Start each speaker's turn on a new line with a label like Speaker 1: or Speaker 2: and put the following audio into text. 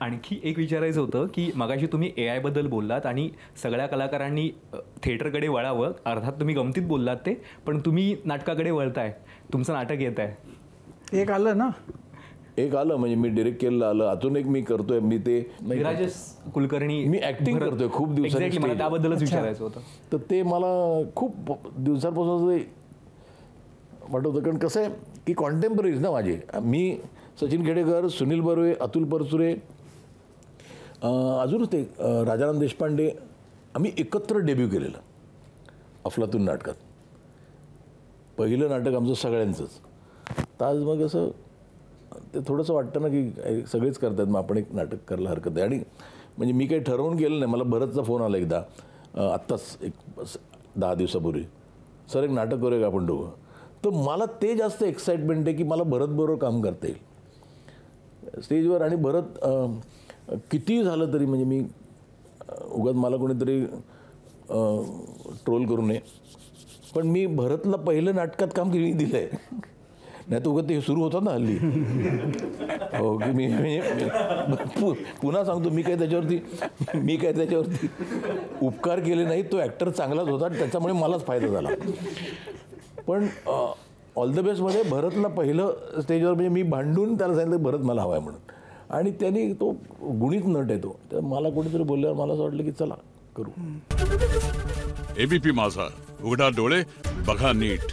Speaker 1: आणखी एक विचारायचं होतं की मगाशी तुम्ही AI बद्दल बोललात आणि सगळ्या कलाकारांनी थिएटरकडे वळावं, अर्थात तुम्ही गमतीत बोललात ते, पण तुम्ही नाटकाकडे वळताय, तुमचं नाटक येत आहे.
Speaker 2: एक आलं ना,
Speaker 3: एक आलं म्हणजे मी डिरेक्ट केलेलं आलं. अजून एक मी करतोय, मी ते
Speaker 1: विराजस कुलकर्णी,
Speaker 3: मी ऍक्टिंग करतोय खूप दिवसांनी.
Speaker 1: Exactly, मला त्याबद्दलच विचारायचं होतं.
Speaker 3: तर ते मला खूप दिवसांपासून वाटत होतं. कारण कसं आहे की कॉन्टेम्पररीज ना माझे, मी सचिन खेडेकर, सुनील बर्वे, अतुल परचुरे, अजूनच ते राजाराम देशपांडे, आम्ही एकत्र डेब्यू केलेलं अफलातून नाटकात. पहिलं नाटक आमचं सगळ्यांचंच. तर आज मग असं ते थोडंसं वाटतं ना की सगळेच करतात, मग आपण एक नाटक करायला हरकत आहे. आणि म्हणजे मी काही ठरवून केलं नाही. मला भरतचा फोन आला एकदा, आत्ताच एक 10 दिवसापूर्वी, सर एक नाटक करूया का आपण दोघं. तर मला ते जास्त एक्साइटमेंट आहे की मला भरतबरोबर काम करता येईल स्टेजवर. आणि भरत कितीही झालं तरी, म्हणजे मी उगाच मला कोणीतरी ट्रोल करू नये, पण मी भरतला पहिलं नाटकात काम दिलं आहे. नाही तर उगाच ते सुरू होतं ना हल्ली. हो की मी पुन्हा सांगतो, मी काय त्याच्यावरती उपकार केले नाही. तो ॲक्टर चांगलाच होता, त्याच्यामुळे मलाच फायदा झाला. पण ऑल द बेस्टमध्ये भरतला पहिलं स्टेजवर म्हणजे मी भांडून त्याला सांगितलं भरत मला हवा आहे म्हणून. आणि त्यांनी, तो गुणीत नट आहे तो, तर मला कोणीतरी बोलल्यावर मला असं वाटलं की चला करू.
Speaker 4: ABP माझा, उघडा डोळे बघा नीट.